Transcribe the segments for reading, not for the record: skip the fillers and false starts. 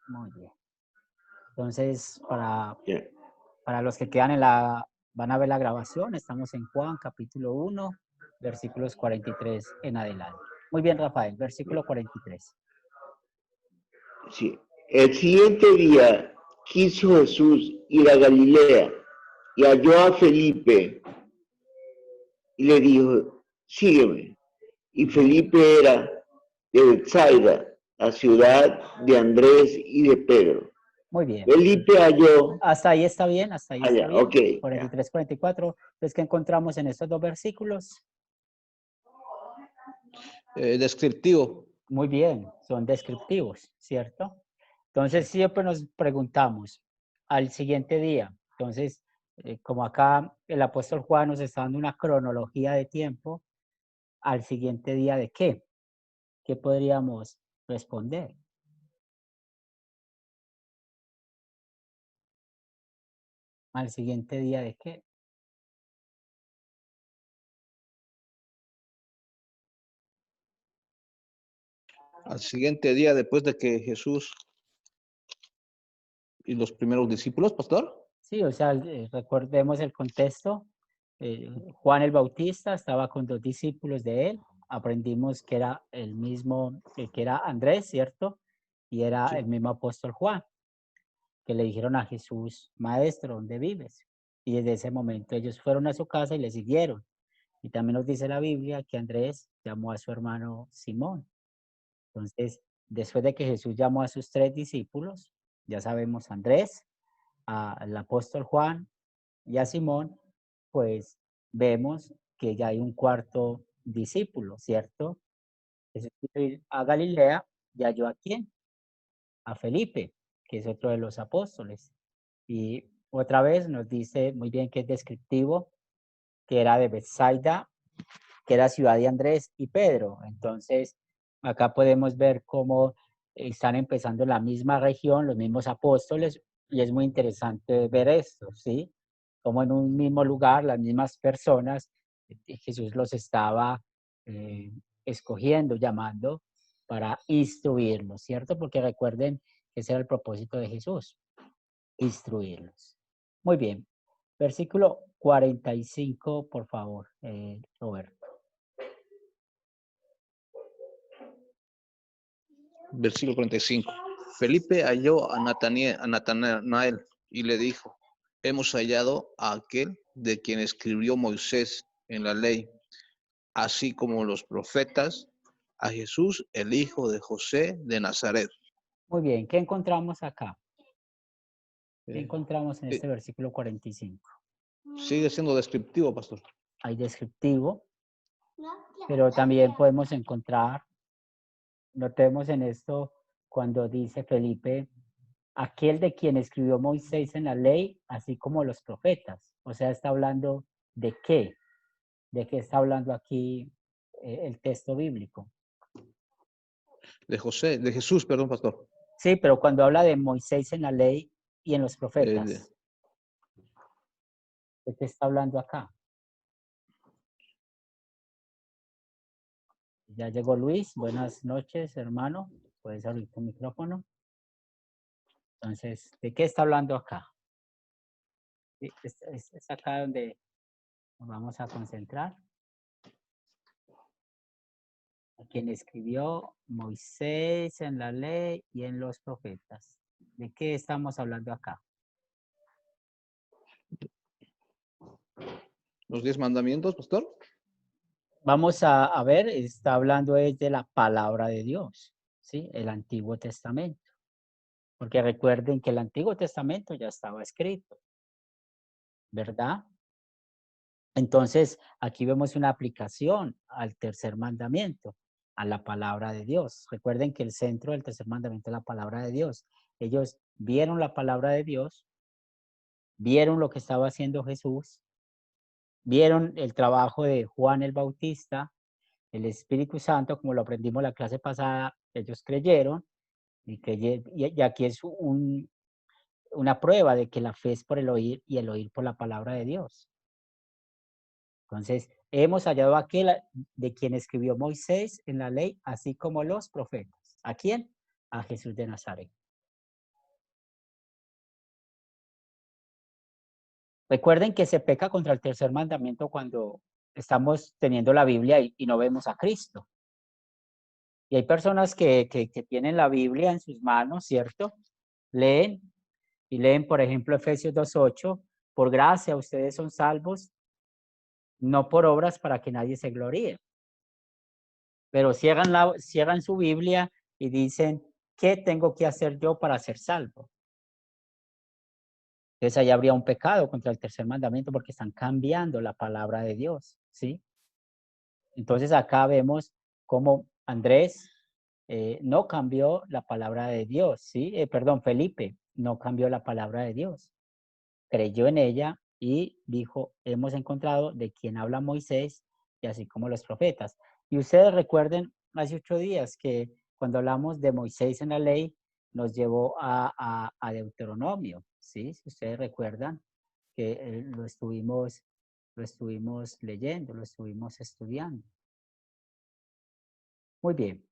Muy bien. Entonces, Ya. para los que van a ver la grabación, estamos en Juan capítulo 1, versículos 43 en adelante. Muy bien, Rafael, versículo 43. Sí. El siguiente día quiso Jesús ir a Galilea y halló a Felipe y le dijo, sígueme. Y Felipe era de Bethsaida, la ciudad de Andrés y de Pedro. Muy bien. Felipe halló, Hasta ahí está bien, hasta ahí está allá, bien. ok, ya. 43, 44. Entonces, ¿qué encontramos en estos dos versículos? Descriptivo. Muy bien, son descriptivos, ¿cierto? Entonces, Sí. siempre nos preguntamos al siguiente día. Entonces, como acá el apóstol Juan nos está dando una cronología de tiempo, ¿al siguiente día de qué? ¿Qué podríamos responder? ¿Al siguiente día de qué? Al siguiente día, después de que Jesús y los primeros discípulos, pastor. Sí, o sea, recordemos el contexto. Juan el Bautista estaba con dos discípulos de él. Aprendimos que era el mismo, que era Andrés, ¿cierto? Y era Sí. el mismo apóstol Juan, que le dijeron a Jesús, Maestro, ¿dónde vives? Y desde ese momento ellos fueron a su casa y le siguieron. Y también nos dice la Biblia que Andrés llamó a su hermano Simón. Entonces, después de que Jesús llamó a sus tres discípulos, ya sabemos Andrés, al apóstol Juan y a Simón, pues vemos que ya hay un cuarto discípulo, ¿cierto? Jesús quiso ir a Galilea y halló a quién? A Felipe, que es otro de los apóstoles. Y otra vez nos dice muy bien que es descriptivo, que era de Bethsaida, que era ciudad de Andrés y Pedro. Entonces, acá podemos ver cómo están empezando en la misma región, los mismos apóstoles, y es muy interesante ver esto, ¿sí? Como en un mismo lugar, las mismas personas, Jesús los estaba eh, escogiendo, llamando para instruirlos, ¿cierto? Porque recuerden que ese era el propósito de Jesús, instruirlos. Muy bien. Versículo 45, por favor, Roberto. Versículo 45. Felipe halló a Natanael y le dijo, hemos hallado a aquel de quien escribió Moisés en la ley, así como los profetas, a Jesús, el hijo de José de Nazaret. Muy bien, ¿qué encontramos acá? ¿Qué Eh, encontramos en eh, este versículo 45? sigue siendo descriptivo, pastor. Hay descriptivo, pero también podemos encontrar, notemos en esto, cuando dice Felipe, aquel de quien escribió Moisés en la ley, así como los profetas. O sea, está hablando de qué, de qué está hablando aquí el texto bíblico. De Jesús, perdón, pastor. Sí, pero cuando habla de Moisés en la ley y en los De, profetas, ¿de qué está hablando acá? Ya llegó Luis. Buenas noches, hermano. Puedes abrir tu micrófono. Entonces, ¿de qué está hablando acá? Sí, es acá donde nos vamos a concentrar. A quien escribió Moisés en la ley y en los profetas. ¿De qué estamos hablando acá? los 10 mandamientos, pastor. Vamos a ver, está hablando de la palabra de Dios, ¿sí? El Antiguo Testamento. Porque recuerden que el Antiguo Testamento ya estaba escrito, ¿verdad? Entonces, aquí vemos una aplicación al tercer mandamiento, a la palabra de Dios. Recuerden que el centro del tercer mandamiento es la palabra de Dios. Ellos vieron la palabra de Dios, vieron lo que estaba haciendo Jesús, vieron el trabajo de Juan el Bautista, el Espíritu Santo, como lo aprendimos en la clase pasada, ellos creyeron, y aquí es una prueba de que la fe es por el oír y el oír por la palabra de Dios. Entonces, hemos hallado a aquel de quien escribió Moisés en la ley, así como los profetas. ¿A quién? A Jesús de Nazaret. Recuerden que se peca contra el tercer mandamiento cuando estamos teniendo la Biblia y no vemos a Cristo. Y hay personas que tienen la Biblia en sus manos, ¿cierto? Leen y leen, por ejemplo, Efesios 2:8, por gracia ustedes son salvos, no por obras para que nadie se gloríe. Pero cierran su Biblia y dicen, ¿qué tengo que hacer yo para ser salvo? Entonces ahí habría un pecado contra el tercer mandamiento porque están cambiando la palabra de Dios, ¿sí? Entonces acá vemos cómo Andrés no cambió la palabra de Dios, ¿sí? Perdón, Felipe no cambió la palabra de Dios. Creyó en ella y dijo, hemos encontrado de quien habla Moisés y así como los profetas. Y ustedes recuerden hace 8 días que cuando hablamos de Moisés en la ley, nos llevó a Deuteronomio, ¿sí? Si ustedes recuerdan que lo estuvimos leyendo, lo estuvimos estudiando. Muy bien,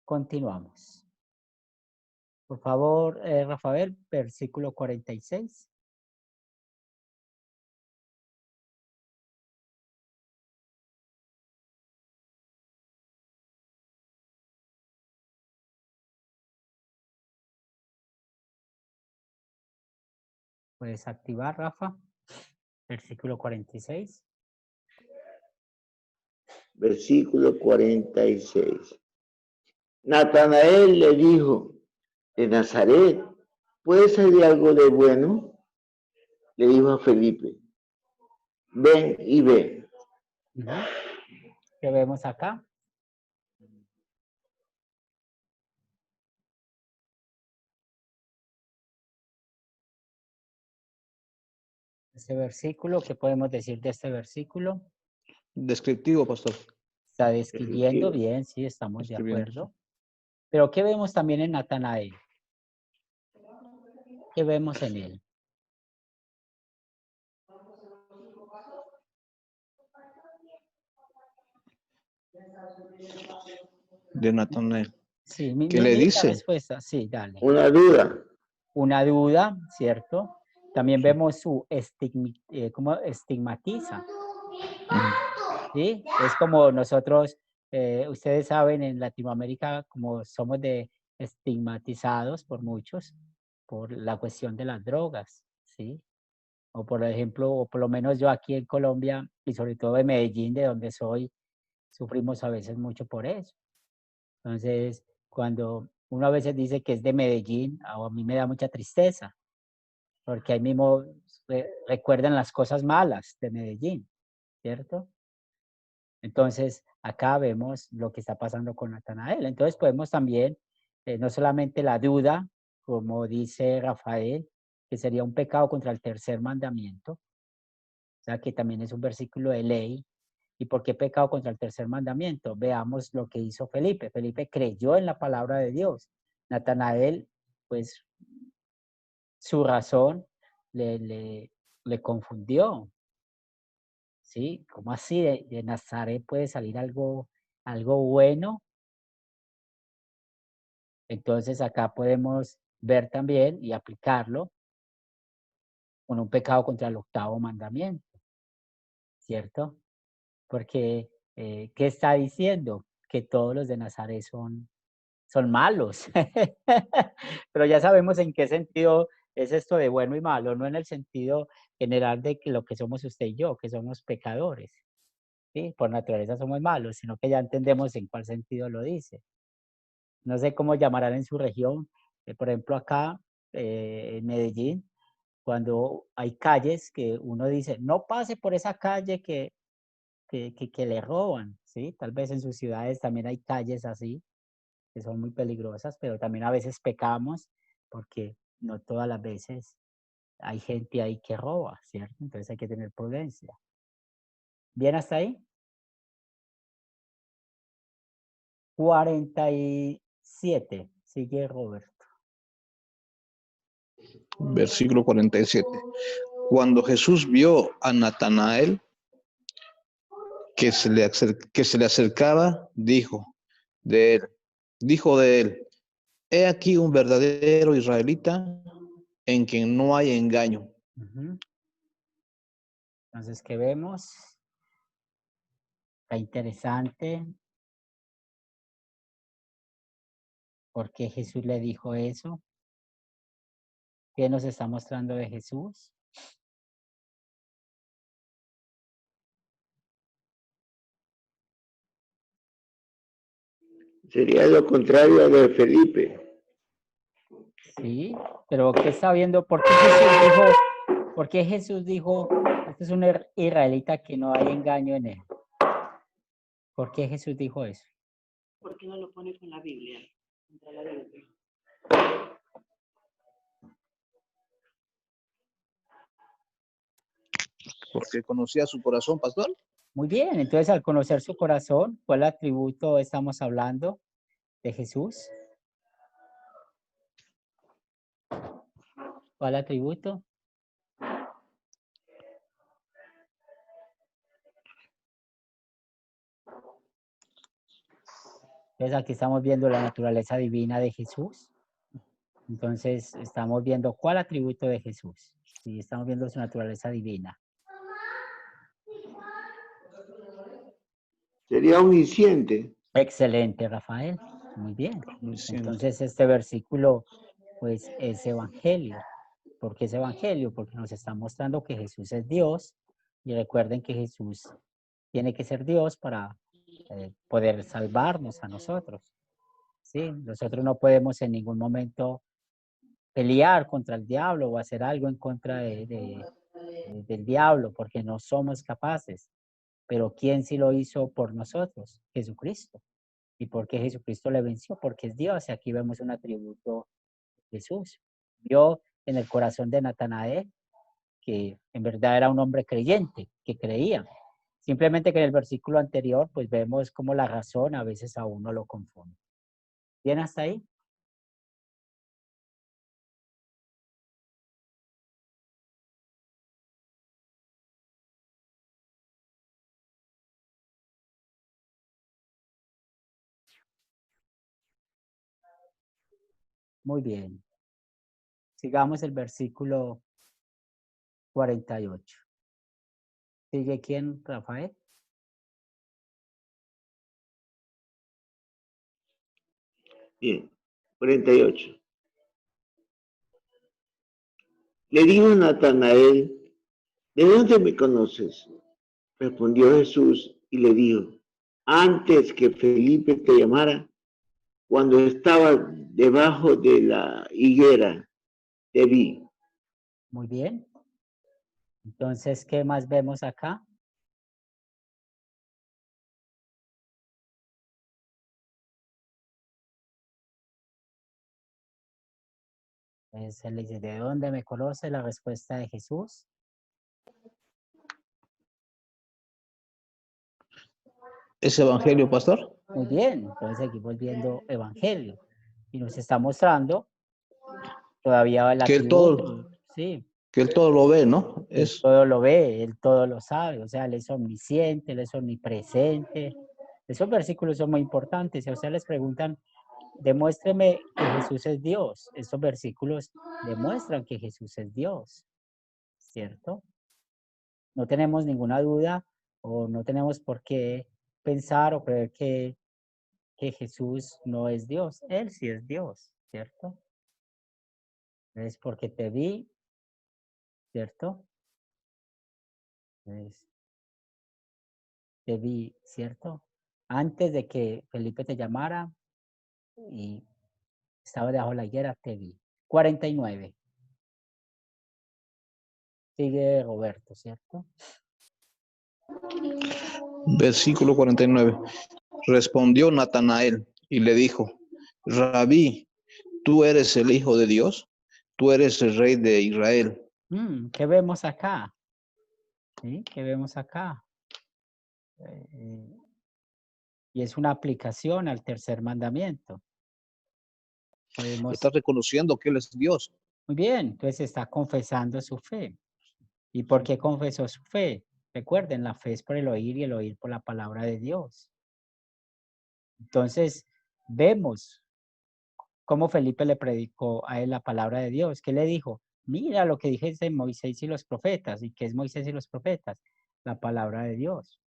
continuamos. Por favor, Rafael, versículo 46. ¿Puedes activar, Rafa? Versículo 46. Versículo 46. Natanael le dijo, ¿de Nazaret puede salir algo de bueno? Le dijo a Felipe, ven y ve. ¿Qué vemos acá? Este versículo, ¿qué podemos decir de este versículo? Descriptivo, pastor. Está describiendo bien, sí, estamos de acuerdo. Pero ¿qué vemos también en Natanael? ¿Qué vemos en él? De Natanael. Sí, ¿Qué le dice? La respuesta, sí, dale. Una duda. Una duda, ¿cierto? También vemos su cómo estigmatiza. ¿Sí? Es como nosotros, ustedes saben, en Latinoamérica, como somos estigmatizados por muchos, por la cuestión de las drogas, ¿sí? O por ejemplo, o por lo menos yo aquí en Colombia, y sobre todo en Medellín, de donde soy, sufrimos a veces mucho por eso. Entonces, cuando uno a veces dice que es de Medellín, a mí me da mucha tristeza, porque ahí mismo recuerdan las cosas malas de Medellín, ¿cierto? Entonces, acá vemos lo que está pasando con Natanael. Entonces, podemos también, no solamente la duda, como dice Rafael, que sería un pecado contra el tercer mandamiento, o sea, que también es un versículo de ley. ¿Y por qué pecado contra el tercer mandamiento? Veamos lo que hizo Felipe. Felipe creyó en la palabra de Dios. Natanael, pues, su razón le confundió. ¿Sí? ¿Cómo así de Nazaret puede salir algo bueno? Entonces acá podemos ver también y aplicarlo con un pecado contra el octavo mandamiento, ¿cierto? Porque, ¿qué está diciendo? Que todos los de Nazaret son malos. Pero ya sabemos en qué sentido es esto de bueno y malo, no en el sentido general de que lo que somos usted y yo, que somos pecadores. ¿Sí? Por naturaleza somos malos, sino que ya entendemos en cuál sentido lo dice. No sé cómo llamarán en su región, por ejemplo acá en Medellín, cuando hay calles que uno dice, no pase por esa calle que le roban, ¿sí? Tal vez en sus ciudades también hay calles así, que son muy peligrosas, pero también a veces pecamos porque no todas las veces hay gente ahí que roba, ¿cierto? Entonces hay que tener prudencia. ¿Bien hasta ahí? 47, sigue Roberto. Versículo 47. Cuando Jesús vio a Natanael que se le acercaba, dijo de él, he aquí un verdadero israelita en quien no hay engaño. Entonces, ¿qué vemos? Está interesante. ¿Por qué Jesús le dijo eso? ¿Qué nos está mostrando de Jesús? Sería lo contrario de Felipe. Sí, pero ¿qué está viendo? ¿Por qué Jesús dijo, este es un israelita que no hay engaño en él? ¿Por qué Jesús dijo eso? ¿Por qué no lo pone con la Biblia? Contra la Biblia. Porque conocía su corazón, pastor. Muy bien, entonces al conocer su corazón, ¿cuál atributo estamos hablando de Jesús? ¿Cuál atributo? Entonces aquí estamos viendo la naturaleza divina de Jesús. Entonces estamos viendo cuál atributo de Jesús. Sí, estamos viendo su naturaleza divina. Sería omnisciente. Excelente, Rafael. Muy bien. Omnisciente. Entonces este versículo pues es evangelio. ¿Por qué es evangelio? Porque nos está mostrando que Jesús es Dios y recuerden que Jesús tiene que ser Dios para poder salvarnos a nosotros. ¿Sí? Nosotros no podemos en ningún momento pelear contra el diablo o hacer algo en contra del diablo porque no somos capaces. Pero ¿quién sí lo hizo por nosotros? Jesucristo. ¿Y por qué Jesucristo le venció? Porque es Dios. Y aquí vemos un atributo de Jesús. Vio en el corazón de Natanael que en verdad era un hombre creyente, que creía. Simplemente que en el versículo anterior, pues vemos cómo la razón a veces a uno lo confunde. ¿Bien hasta ahí? Muy bien. Sigamos el versículo 48. ¿Sigue quién, Rafael? Bien, 48. Le dijo Natanael, ¿de dónde me conoces? Respondió Jesús y le dijo, antes que Felipe te llamara, cuando estaba debajo de la higuera, te vi. Muy bien. Entonces, ¿qué más vemos acá? Se le dice, ¿de dónde me conoce? La respuesta de Jesús. ¿Es evangelio, pastor? Muy bien. Entonces seguimos viendo evangelio. Y nos está mostrando todavía el Que él atributo. Sí, que él todo lo ve, ¿no? él todo lo ve, él todo lo sabe. O sea, él es omnisciente, él es omnipresente. Esos versículos son muy importantes. Si a ustedes les preguntan, demuéstreme que Jesús es Dios. Estos versículos demuestran que Jesús es Dios, ¿cierto? No tenemos ninguna duda o no tenemos por qué pensar o creer que Jesús no es Dios. Él sí es Dios, ¿cierto? Es porque te vi, ¿cierto? Es, te vi, ¿cierto? Antes de que Felipe te llamara y estaba debajo de la higuera, te vi. 49. Sigue Roberto, ¿cierto? Versículo 49. Respondió Natanael y le dijo, Rabí, ¿tú eres el Hijo de Dios? ¿Tú eres el Rey de Israel? ¿Qué vemos acá? ¿Sí? ¿Qué vemos acá? Y es una aplicación al tercer mandamiento. Podemos, Está reconociendo que Él es Dios. muy bien, entonces está confesando su fe. ¿Y por qué confesó su fe? Recuerden, la fe es por el oír y el oír por la palabra de Dios. Entonces, vemos cómo Felipe le predicó a él la palabra de Dios. ¿Qué le dijo? mira lo que dije Moisés y los profetas. ¿Y qué es Moisés y los profetas? La palabra de Dios.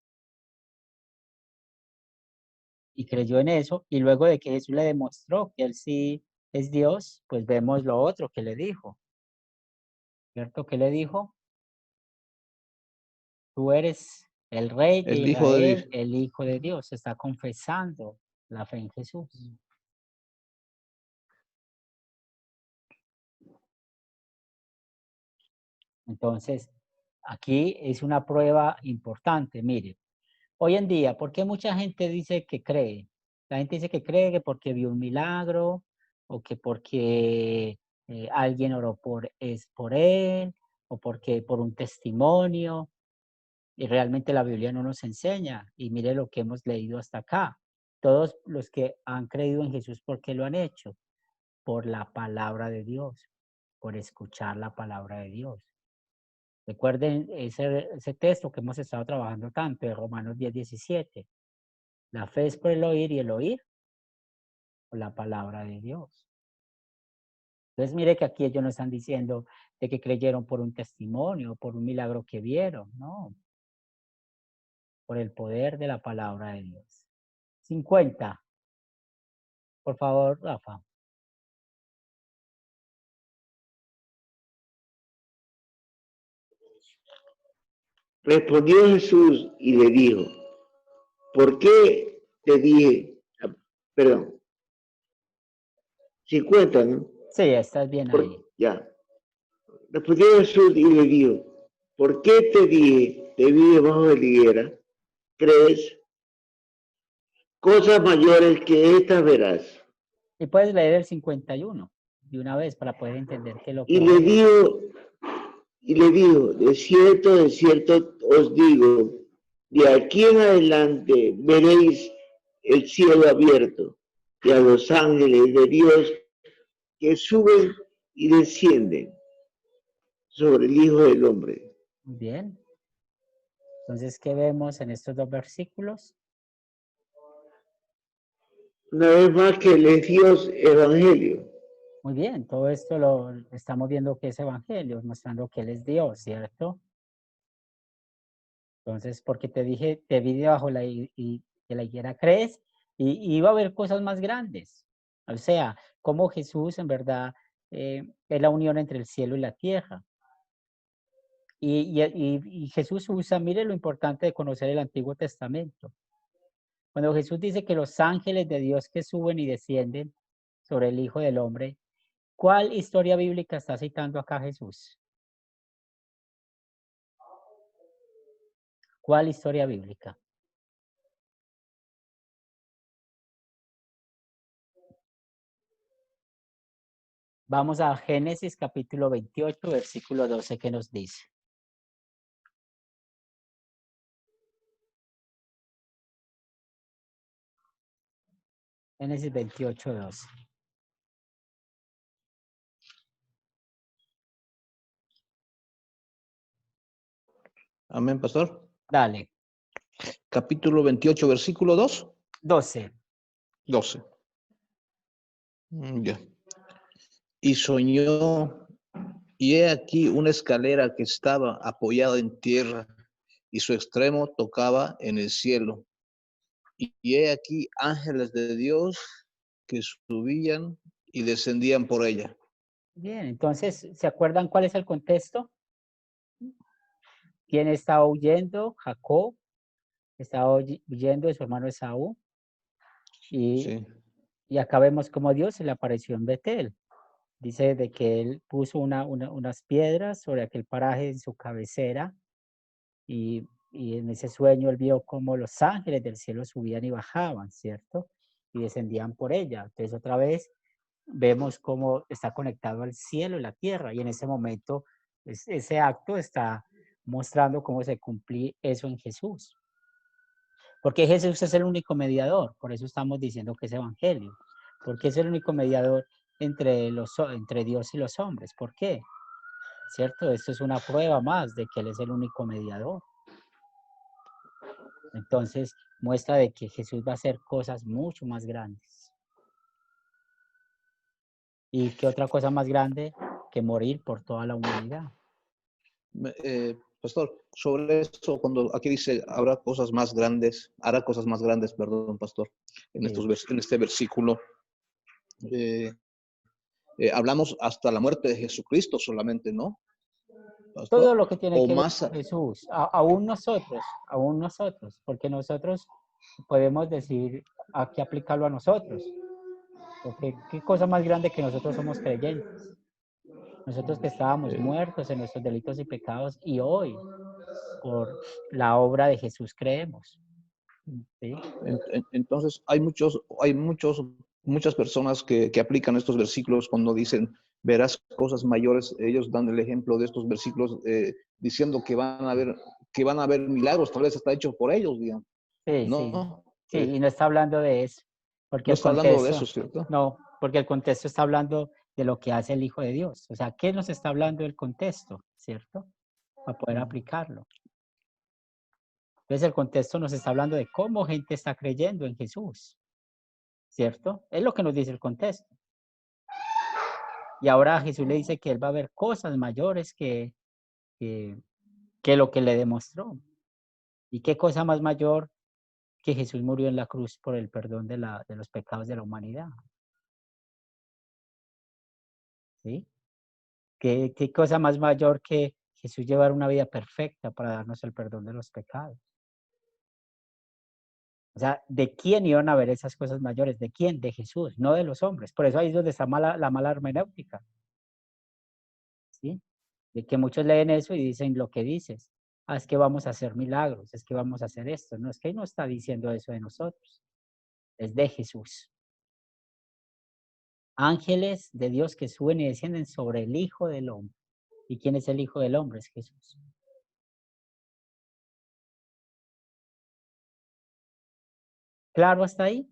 Y creyó en eso, y luego de que Jesús le demostró que él sí es Dios, pues vemos lo otro que le dijo, ¿cierto? ¿Qué le dijo? Tú eres el rey de El Hijo de Dios. Israel, el Hijo de Dios. Está confesando la fe en Jesús. Entonces, aquí es una prueba importante. Mire, hoy en día, ¿por qué mucha gente dice que cree? La gente dice que cree que porque vio un milagro o que porque alguien oró por él o porque por un testimonio. Y realmente la Biblia no nos enseña. Y mire lo que hemos leído hasta acá. Todos los que han creído en Jesús, ¿por qué lo han hecho? Por la palabra de Dios, por escuchar la palabra de Dios. Recuerden ese texto que hemos estado trabajando tanto, de Romanos 10:17. La fe es por el oír y el oír por la palabra de Dios. Entonces mire que aquí ellos no están diciendo de que creyeron por un testimonio, por un milagro que vieron, no, por el poder de la palabra de Dios. 50, por favor, Rafa. Respondió Jesús y le dijo, ¿por qué te dije? Perdón, 50, ¿no? Sí, estás bien ahí. Ya. Respondió Jesús y le dijo, ¿por qué te dije, te vi debajo de la higuera? ¿Crees? Cosas mayores que estas verás. Y puedes leer el 51 de una vez para poder entender qué es lo que Y va a le leer. dijo, de cierto os digo, de aquí en adelante veréis el cielo abierto y a los ángeles de Dios que suben y descienden sobre el Hijo del Hombre. Muy bien. Entonces, ¿qué vemos en estos dos versículos? Una vez más que el Dios evangelio. Muy bien, todo esto lo estamos viendo que es evangelio, mostrando que Él es Dios, ¿cierto? Entonces, porque te dije, te vi debajo de la higuera, ¿crees? Y iba a haber cosas más grandes. O sea, como Jesús en verdad es la unión entre el cielo y la tierra. Y Jesús usa, mire lo importante de conocer el Antiguo Testamento. Cuando Jesús dice que los ángeles de Dios que suben y descienden sobre el Hijo del Hombre, ¿cuál historia bíblica está citando acá Jesús? ¿Cuál historia bíblica? Vamos a Génesis capítulo 28, versículo 12, que nos dice. Génesis 28, 12. Amén, pastor. Dale, Capítulo 28, versículo 2. 12. 12. Ya. Y soñó, y he aquí una escalera que estaba apoyada en tierra, y su extremo tocaba en el cielo. Y he aquí ángeles de Dios que subían y descendían por ella. Bien, entonces, ¿se acuerdan cuál es el contexto? ¿Quién estaba huyendo? Jacob estaba huyendo de su hermano Esaú. Sí. Y acá vemos cómo Dios se le apareció en Betel. Dice de que él puso unas piedras sobre aquel paraje en su cabecera y en ese sueño él vio cómo los ángeles del cielo subían y bajaban, ¿cierto? Y descendían por ella. Entonces otra vez vemos cómo está conectado al cielo y la tierra y en ese momento ese acto está mostrando cómo se cumplía eso en Jesús. Porque Jesús es el único mediador, por eso estamos diciendo que es evangelio, porque es el único mediador entre Dios y los hombres. ¿Por qué? ¿Cierto? Esto es una prueba más de que Él es el único mediador. Entonces, muestra de que Jesús va a hacer cosas mucho más grandes. ¿Y qué otra cosa más grande que morir por toda la humanidad. Pastor, sobre eso, cuando aquí dice, hará cosas más grandes, perdón, pastor, en, Sí. en este versículo, hablamos hasta la muerte de Jesucristo solamente, ¿no, pastor? Todo lo que tiene O que ver más, con Jesús, aún nosotros, porque nosotros podemos decir, hay que aplicarlo a nosotros. Porque qué cosa más grande que nosotros somos creyentes. Nosotros que estábamos muertos en nuestros delitos y pecados y hoy, por la obra de Jesús, creemos. ¿Sí? Entonces, muchas personas que aplican estos versículos cuando dicen, verás cosas mayores, ellos dan el ejemplo de estos versículos diciendo que van a haber milagros, tal vez está hecho por ellos, digamos. Sí, sí. No, Sí, y no está hablando de eso, porque no el está hablando de contexto, eso, ¿cierto? no, porque el contexto está hablando de lo que hace el Hijo de Dios. O sea, ¿qué nos está hablando el contexto, cierto? Para poder aplicarlo. Entonces el contexto nos está hablando de cómo gente está creyendo en Jesús, ¿cierto? Es lo que nos dice el contexto. Y ahora Jesús le dice que él va a ver cosas mayores que lo que le demostró. ¿Y qué cosa más mayor que Jesús murió en la cruz por el perdón de los pecados de la humanidad? ¿Sí? ¿Qué cosa más mayor que Jesús llevar una vida perfecta para darnos el perdón de los pecados? O sea, ¿de quién iban a ver esas cosas mayores? ¿De quién? De Jesús, no de los hombres. Por eso ahí es donde está la mala hermenéutica. ¿Sí? De que muchos leen eso y dicen lo que dices. Es que vamos a hacer milagros, es que vamos a hacer esto. No, es que no está diciendo eso de nosotros. Es de Jesús. Ángeles de Dios que suben y descienden sobre el Hijo del Hombre. ¿Y quién es el Hijo del Hombre? Es Jesús. ¿Claro hasta ahí?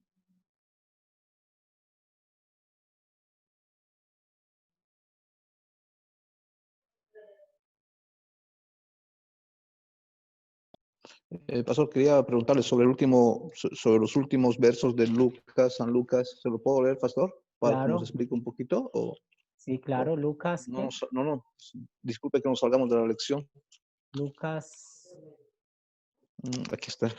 Pastor, quería preguntarle sobre sobre los últimos versos de Lucas, San Lucas. ¿Se lo puedo leer, Pastor? Para que nos Claro. explique un poquito. Sí, claro. Lucas, No, ¿qué? no, disculpe que nos salgamos de la lección. Lucas. Aquí está.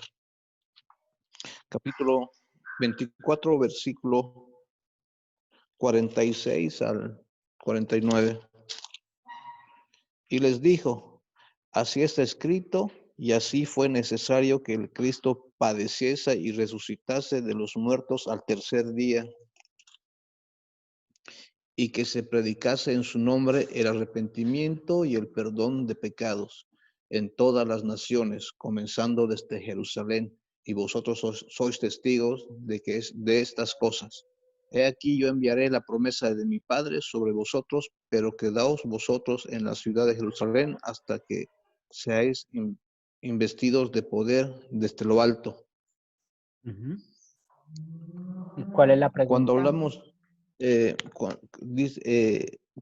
Capítulo 24, versículo 46 al 49. Y les dijo, así está escrito, y así fue necesario que el Cristo padeciese y resucitase de los muertos al tercer día, y que se predicase en su nombre el arrepentimiento y el perdón de pecados en todas las naciones, comenzando desde Jerusalén, y vosotros sois testigos de que es de estas cosas. He aquí yo enviaré la promesa de mi Padre sobre vosotros, pero quedaos vosotros en la ciudad de Jerusalén hasta que seáis investidos de poder desde lo alto. Uh-huh. ¿Y cuál es la Cuando pregunta? hablamos,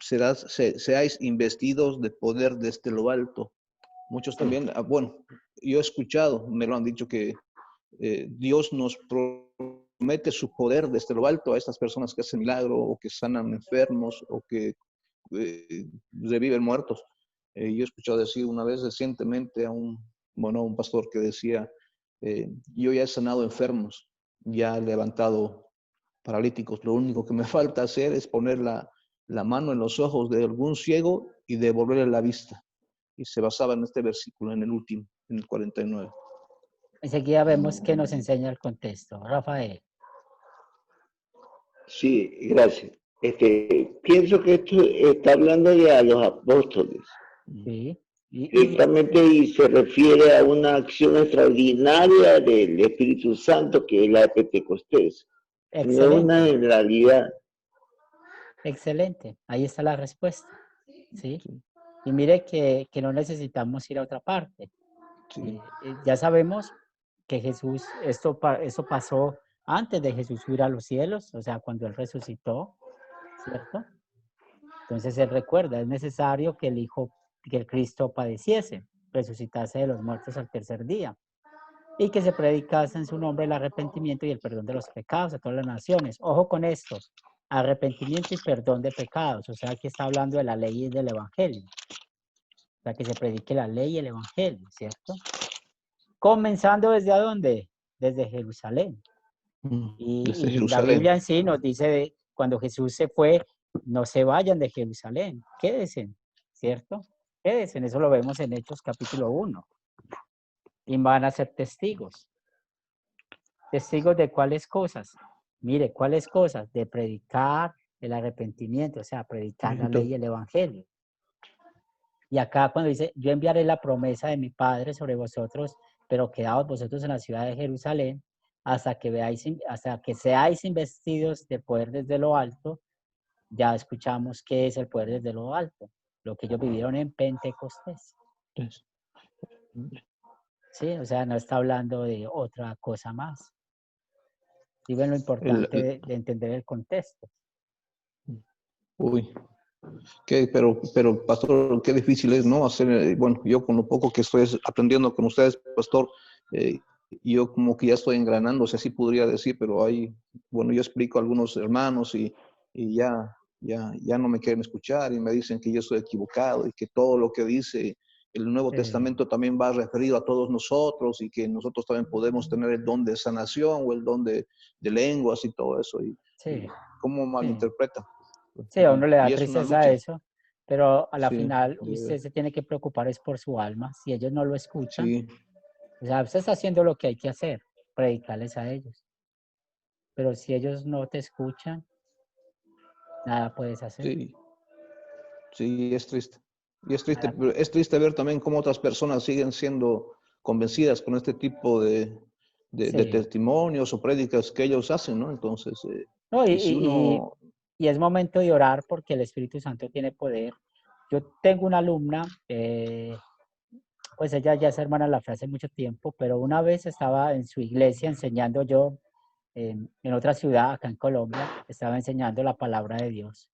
seáis investidos de poder desde lo alto. Muchos también, bueno, yo he escuchado, me lo han dicho que Dios nos promete su poder desde lo alto a estas personas que hacen milagro o que sanan enfermos o que reviven muertos. Yo he escuchado decir una vez recientemente a un pastor que decía, yo ya he sanado enfermos, ya he levantado paralíticos, lo único que me falta hacer es poner la mano en los ojos de algún ciego y devolverle la vista. Y se basaba en este versículo, en el último, en el 49. Enseguida vemos qué nos enseña el contexto. Rafael. Sí, gracias. Pienso que esto está hablando de a los apóstoles Sí. directamente y se refiere a una acción extraordinaria del Espíritu Santo que es la de Pentecostés. No es una Excelente. generalidad. Excelente. Ahí está la respuesta. ¿Sí? Y mire que no necesitamos ir a otra parte. Sí. Ya sabemos que Jesús, esto pasó antes de Jesús subir a los cielos, o sea, cuando Él resucitó, ¿cierto? Entonces Él recuerda, es necesario que el Cristo padeciese, resucitase de los muertos al tercer día, y que se predicase en su nombre el arrepentimiento y el perdón de los pecados a todas las naciones. Ojo con esto, arrepentimiento y perdón de pecados. O sea, aquí está hablando de la ley y del evangelio. O sea, que se predique la ley y el evangelio, ¿cierto? Comenzando desde dónde? Desde Jerusalén. Desde Y la Jerusalén. Biblia en sí nos dice, cuando Jesús se fue, no se vayan de Jerusalén, quédense, ¿cierto? Quédense, eso lo vemos en Hechos capítulo 1. Y van a ser testigos. ¿Testigos de cuáles cosas? Mire, ¿cuáles cosas? De predicar el arrepentimiento, o sea, predicar la ley y el evangelio. Y acá cuando dice, yo enviaré la promesa de mi Padre sobre vosotros, pero quedaos vosotros en la ciudad de Jerusalén hasta que seáis investidos de poder desde lo alto. Ya escuchamos qué es el poder desde lo alto, lo que ellos vivieron en Pentecostés. Sí, o sea, no está hablando de otra cosa más. Y ven lo importante de entender el contexto. Uy, pero pastor, qué difícil es, ¿no? Hacer, bueno, yo con lo poco que estoy aprendiendo con ustedes, pastor, yo como que ya estoy engranando, o sea, sí podría decir, pero hay, bueno, yo explico a algunos hermanos y ya no me quieren escuchar y me dicen que yo estoy equivocado y que todo lo que dice el Nuevo Testamento también va referido a todos nosotros y que nosotros también podemos tener el don de sanación o el don de lenguas y todo eso. Y ¿cómo malinterpreta? Sí, a uno le da Y es una tristeza lucha. eso, pero a la Sí, final usted se tiene que preocupar es por su alma. Si ellos no lo escuchan, sí, o sea, usted está haciendo lo que hay que hacer, predicarles a ellos. Pero si ellos no te escuchan, nada puedes hacer. sí, sí, es triste. Y Nada. pero es triste ver también cómo otras personas siguen siendo convencidas con este tipo de Sí. testimonios o prédicas que ellos hacen, ¿no? Entonces, No, y si uno, y es momento de orar porque el Espíritu Santo tiene poder. Yo tengo una alumna, pues ella ya es hermana de la fe hace mucho tiempo, pero una vez estaba en su iglesia enseñando yo en otra ciudad, acá en Colombia, estaba enseñando la palabra de Dios.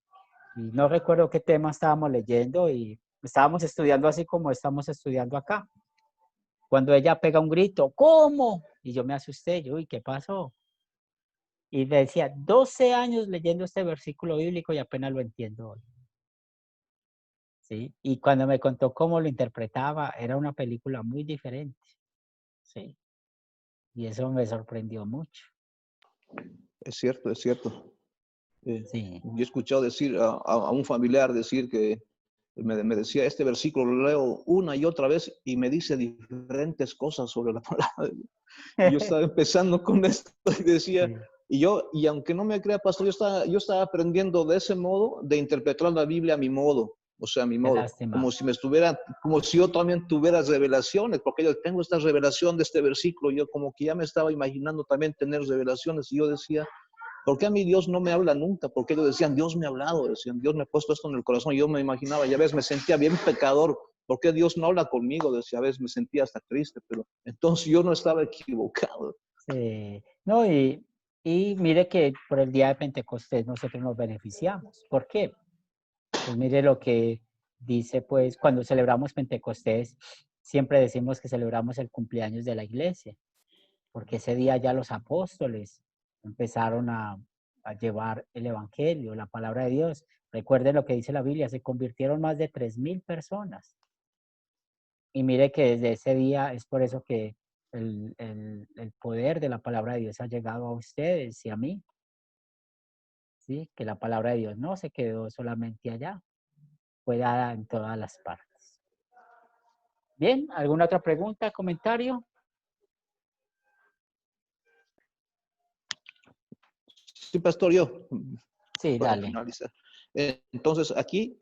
Y no recuerdo qué tema estábamos leyendo y estábamos estudiando así como estamos estudiando acá. Cuando ella pega un grito, ¿cómo? Y yo me asusté, yo, ¿y qué pasó? Y me decía, 12 años leyendo este versículo bíblico y apenas lo entiendo hoy. ¿Sí? Y cuando me contó cómo lo interpretaba, era una película muy diferente. ¿Sí? Y eso me sorprendió mucho. es cierto, es cierto. Sí. Yo he escuchado decir a un familiar decir que me decía, este versículo lo leo una y otra vez y me dice diferentes cosas sobre la palabra. Y yo estaba empezando con esto y decía, Sí. y aunque no me crea, pastor, yo estaba aprendiendo de ese modo de interpretar la Biblia a mi modo, o sea, a mi Qué modo, lástima. como si yo también tuviera revelaciones, porque yo tengo esta revelación de este versículo, yo como que ya me estaba imaginando también tener revelaciones, y yo decía, ¿por qué a mí Dios no me habla nunca? Porque ellos decían, Dios me ha hablado, decían, Dios me ha puesto esto en el corazón. Y yo me imaginaba, ya ves, me sentía bien pecador. ¿Por qué Dios no habla conmigo? Decía, a veces me sentía hasta triste, pero entonces yo no estaba equivocado. Sí. No, y mire que por el día de Pentecostés nosotros nos beneficiamos. ¿Por qué? Pues mire lo que dice, pues, cuando celebramos Pentecostés, siempre decimos que celebramos el cumpleaños de la iglesia, porque ese día ya los apóstoles empezaron a llevar el evangelio, la palabra de Dios. Recuerden lo que dice la Biblia, se convirtieron más de 3,000 personas. Y mire que desde ese día es por eso que el poder de la palabra de Dios ha llegado a ustedes y a mí, ¿sí? Que la palabra de Dios no se quedó solamente allá, fue dada en todas las partes. Bien, ¿alguna otra pregunta, comentario? Sí, pastor, yo, Sí, para dale. finalizar. Entonces, aquí,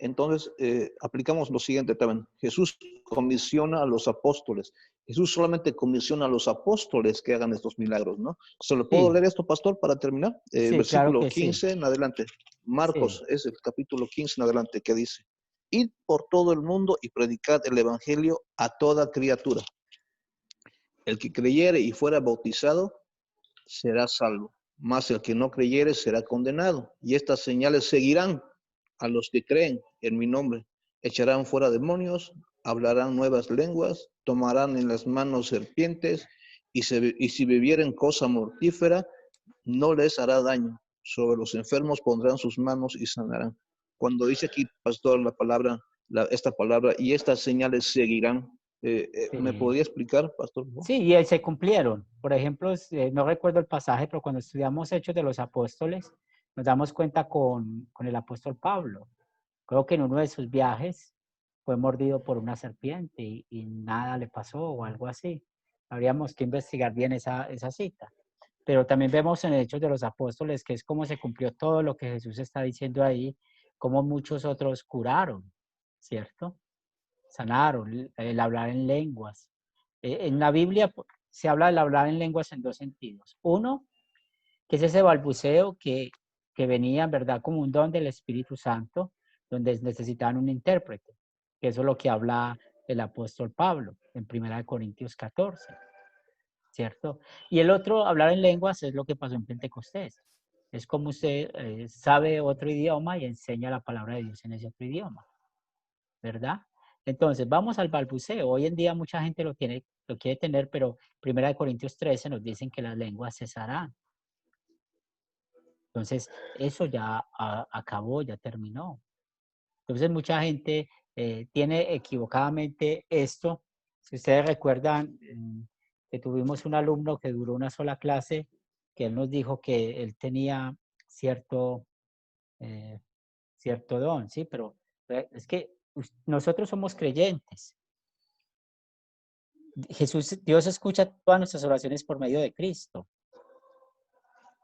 aplicamos lo siguiente también. Jesús comisiona a los apóstoles. Jesús solamente comisiona a los apóstoles que hagan estos milagros, ¿no? ¿Se lo puedo Sí, leer esto, pastor, para terminar? sí, claro Versículo que sí. 15 en adelante. Sí, Marcos es el capítulo 15 en adelante que dice, id por todo el mundo y predicad el evangelio a toda criatura. El que creyere y fuera bautizado será salvo, mas el que no creyere será condenado. Y estas señales seguirán a los que creen en mi nombre. Echarán fuera demonios, hablarán nuevas lenguas, tomarán en las manos serpientes, y si bebieren cosa mortífera, no les hará daño. Sobre los enfermos pondrán sus manos y sanarán. Cuando dice aquí, pastor, la palabra, esta palabra, y estas señales seguirán, ¿me Sí. podría explicar, pastor? Sí, y se cumplieron. Por ejemplo, no recuerdo el pasaje, pero cuando estudiamos Hechos de los Apóstoles, nos damos cuenta con el apóstol Pablo. Creo que en uno de sus viajes fue mordido por una serpiente y nada le pasó o algo así. Habríamos que investigar bien esa cita. Pero también vemos en Hechos de los Apóstoles que es como se cumplió todo lo que Jesús está diciendo ahí, como muchos otros curaron, ¿cierto? Sanaron, el hablar en lenguas. En la Biblia se habla del hablar en lenguas en dos sentidos. Uno, que es ese balbuceo que venía, en verdad, como un don del Espíritu Santo, donde necesitaban un intérprete, que eso es lo que habla el apóstol Pablo en 1 Corintios 14, ¿cierto? Y el otro, hablar en lenguas, es lo que pasó en Pentecostés. Es como usted sabe otro idioma y enseña la palabra de Dios en ese otro idioma, ¿verdad? Entonces, vamos al balbuceo. Hoy en día mucha gente lo quiere tener, pero 1 Corintios 13 nos dicen que las lenguas cesarán. Entonces, eso ya acabó, ya terminó. Entonces, mucha gente tiene equivocadamente esto. Si ustedes recuerdan que tuvimos un alumno que duró una sola clase, que él nos dijo que él tenía cierto, eh, cierto don, ¿sí? Pero es que nosotros somos creyentes. Dios escucha todas nuestras oraciones por medio de Cristo.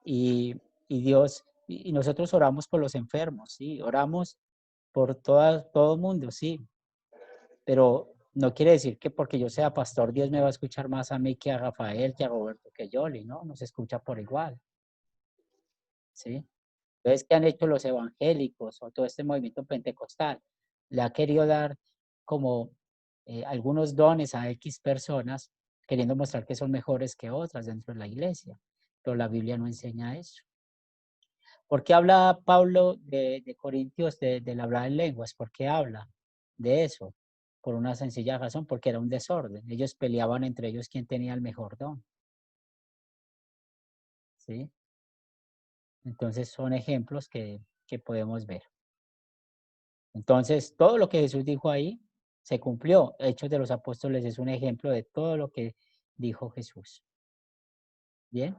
Y, y nosotros oramos por los enfermos, ¿sí? Oramos por todo el mundo, sí. Pero no quiere decir que porque yo sea pastor, Dios me va a escuchar más a mí que a Rafael, que a Roberto, que a Yoli, ¿no? Nos escucha por igual, ¿sí? Entonces, ¿qué han hecho los evangélicos o todo este movimiento pentecostal? Le ha querido dar como algunos dones a X personas, queriendo mostrar que son mejores que otras dentro de la iglesia. Pero la Biblia no enseña eso. ¿Por qué habla Pablo de Corintios del hablar en lenguas? ¿Por qué habla de eso? Por una sencilla razón, porque era un desorden. Ellos peleaban entre ellos quién tenía el mejor don. ¿Sí? Entonces son ejemplos que podemos ver. Entonces, todo lo que Jesús dijo ahí se cumplió. Hechos de los Apóstoles es un ejemplo de todo lo que dijo Jesús. ¿Bien?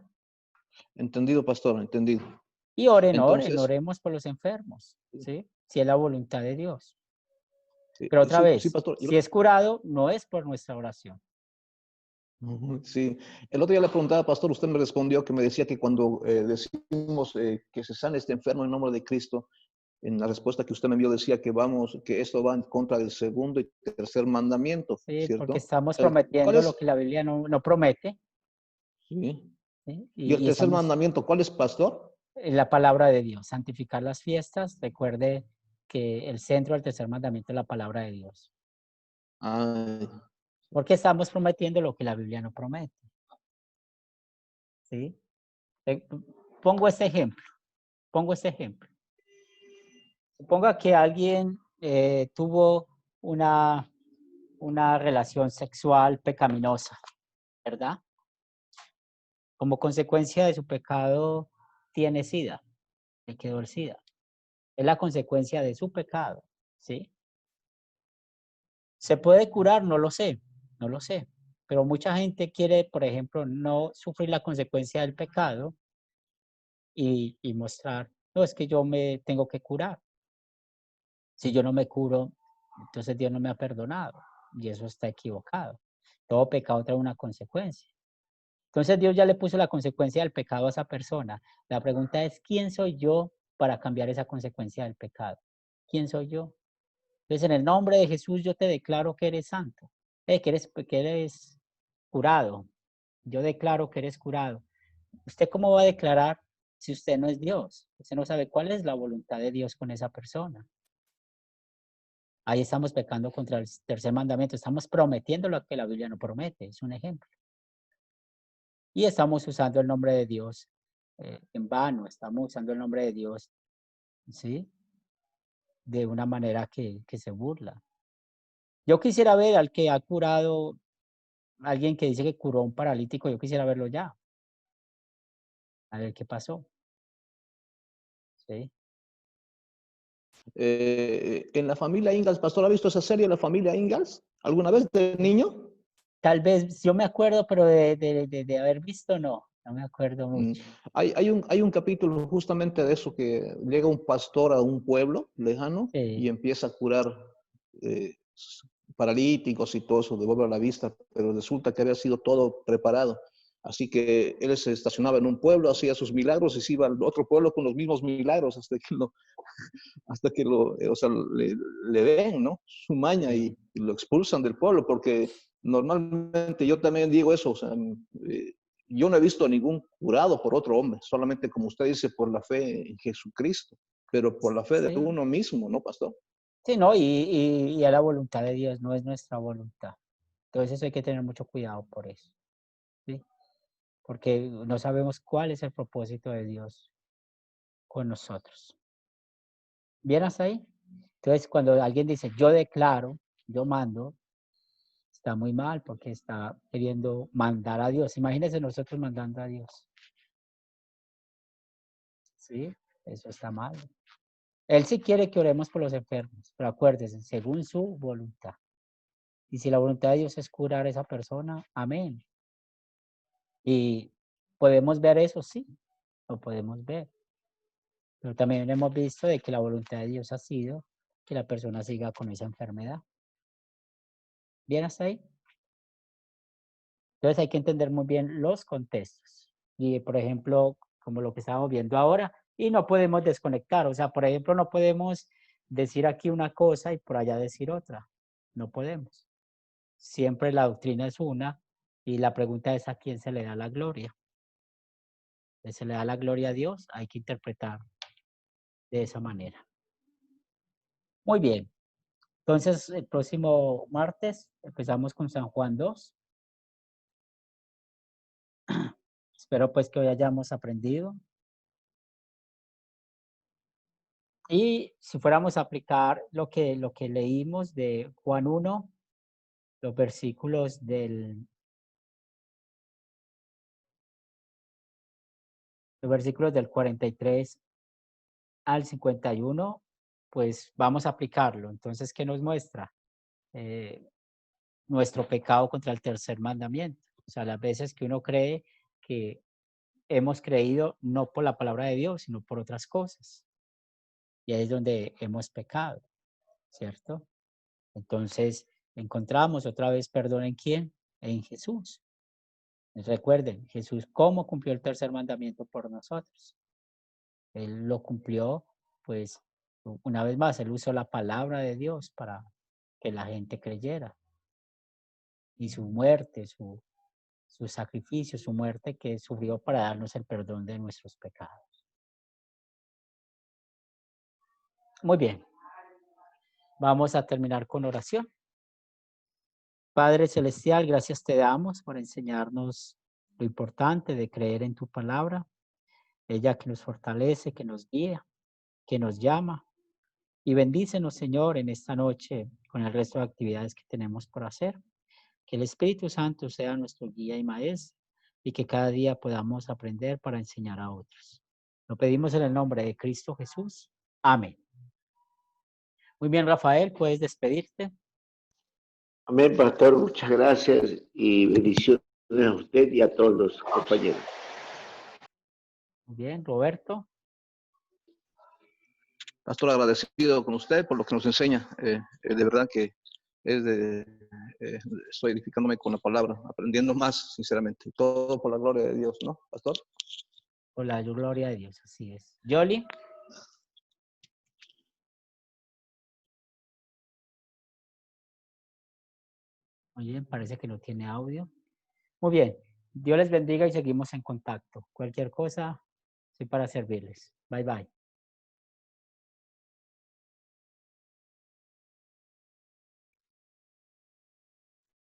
Entendido, pastor, entendido. Y oren, Entonces, oremos por los enfermos. ¿Sí? Si es la voluntad de Dios. sí, Pero otra sí, vez, pastor. si es curado, no es por nuestra oración. Sí, el otro día le preguntaba, pastor, usted me respondió que me decía que cuando decimos que se sane este enfermo en nombre de Cristo, en la respuesta que usted me envió decía que esto va en contra del segundo y tercer mandamiento, Sí, porque ¿cierto? estamos ¿Cuál prometiendo lo es? que la Biblia no promete. Sí. ¿Sí? Y el Y tercer estamos mandamiento, ¿cuál es, pastor? en la palabra de Dios, santificar las fiestas. Recuerde que el centro del tercer mandamiento es la palabra de Dios. Ay, Porque estamos prometiendo lo que la Biblia no promete. ¿Sí? Eh, Pongo este ejemplo. Pongo este ejemplo. Suponga que alguien tuvo una relación sexual pecaminosa, ¿verdad? Como consecuencia de su pecado tiene SIDA, le quedó el SIDA. Es la consecuencia de su pecado, ¿sí? ¿Se puede curar? No lo sé, no lo sé. Pero mucha gente quiere, por ejemplo, no sufrir la consecuencia del pecado y mostrar, no, es que yo me tengo que curar. Si yo no me curo, entonces Dios no me ha perdonado. Y eso está equivocado. Todo pecado trae una consecuencia. Entonces Dios ya le puso la consecuencia del pecado a esa persona. La pregunta es, ¿quién soy yo para cambiar esa consecuencia del pecado? ¿Quién soy yo? Entonces, en el nombre de Jesús, yo te declaro que eres santo, que eres curado. Yo declaro que eres curado. ¿Usted cómo va a declarar si usted no es Dios? Usted no sabe cuál es la voluntad de Dios con esa persona. Ahí estamos pecando contra el tercer mandamiento. Estamos prometiendo lo que la Biblia no promete. Es un ejemplo. Y estamos usando el nombre de Dios en vano. Estamos usando el nombre de Dios, ¿sí? De una manera que se burla. Yo quisiera ver al que ha curado, alguien que dice que curó a un paralítico, yo quisiera verlo ya. A ver qué pasó. ¿sí? En la familia Ingalls, pastor, ¿ha visto esa serie, La familia Ingalls? ¿Alguna vez de niño? Tal vez, yo me acuerdo, pero de haber visto, no me acuerdo Mm, mucho. Hay un capítulo justamente de eso, que llega un pastor a un pueblo lejano y Sí, empieza a curar eh, paralíticos y todo eso, devuelve la vista, pero resulta que había sido todo preparado. Así que él se estacionaba en un pueblo, hacía sus milagros y se iba al otro pueblo con los mismos milagros hasta que o sea, le den, ¿no? Su maña sí, y lo expulsan del pueblo, porque normalmente yo también digo eso, o sea, yo no he visto ningún curado por otro hombre, solamente como usted dice, por la fe en Jesucristo, pero por la fe de sí. uno mismo, ¿no, pastor? Sí, no, y a la voluntad de Dios, no es nuestra voluntad. Entonces hay que tener mucho cuidado por eso, ¿sí? Porque no sabemos cuál es el propósito de Dios con nosotros. ¿Bien hasta ahí? Entonces, cuando alguien dice, yo declaro, yo mando, está muy mal porque está queriendo mandar a Dios. Imagínense nosotros mandando a Dios, ¿sí? Eso está mal. Él sí quiere que oremos por los enfermos, pero acuérdense, según su voluntad. Y si la voluntad de Dios es curar a esa persona, amén. Y podemos ver eso, sí, lo podemos ver. Pero también hemos visto de que la voluntad de Dios ha sido que la persona siga con esa enfermedad. ¿Bien hasta ahí? Entonces hay que entender muy bien los contextos. Y, por ejemplo, como lo que estamos viendo ahora, y no podemos desconectar. O sea, por ejemplo, no podemos decir aquí una cosa y por allá decir otra. No podemos. Siempre la doctrina es una y la pregunta es a quién se le da la gloria. Se le da la gloria a Dios, hay que interpretar de esa manera. Muy bien. Entonces, el próximo martes empezamos con San Juan 2. Espero pues que hoy hayamos aprendido. Y si fuéramos a aplicar lo que leímos de Juan 1, los versículos del 43 al 51, pues vamos a aplicarlo. Entonces, ¿qué nos muestra? Eh, Nuestro pecado contra el tercer mandamiento. O sea, las veces que uno cree que hemos creído no por la palabra de Dios, sino por otras cosas. Y ahí es donde hemos pecado, ¿cierto? Entonces, encontramos otra vez perdón en quién? En Jesús. Recuerden, Jesús, ¿cómo cumplió el tercer mandamiento por nosotros? Él lo cumplió, pues, una vez más, él usó la palabra de Dios para que la gente creyera. Y su muerte, su sacrificio, su muerte que sufrió para darnos el perdón de nuestros pecados. Muy bien, vamos a terminar con oración. Padre Celestial, gracias te damos por enseñarnos lo importante de creer en tu palabra, ella que nos fortalece, que nos guía, que nos llama. Y bendícenos, Señor, en esta noche con el resto de actividades que tenemos por hacer. Que el Espíritu Santo sea nuestro guía y maestro y que cada día podamos aprender para enseñar a otros. Lo pedimos en el nombre de Cristo Jesús. Amén. Muy bien, Rafael, puedes despedirte. Amén, pastor, muchas gracias y bendiciones a usted y a todos los compañeros. Muy bien, Roberto. Pastor, agradecido con usted por lo que nos enseña. De verdad que es de, estoy edificándome con la palabra, aprendiendo más, sinceramente. Todo por la gloria de Dios, ¿no, pastor? Por la gloria de Dios, así es. Yoli. Muy bien, parece que no tiene audio. Muy bien, Dios les bendiga y seguimos en contacto. Cualquier cosa, estoy para servirles. Bye, bye.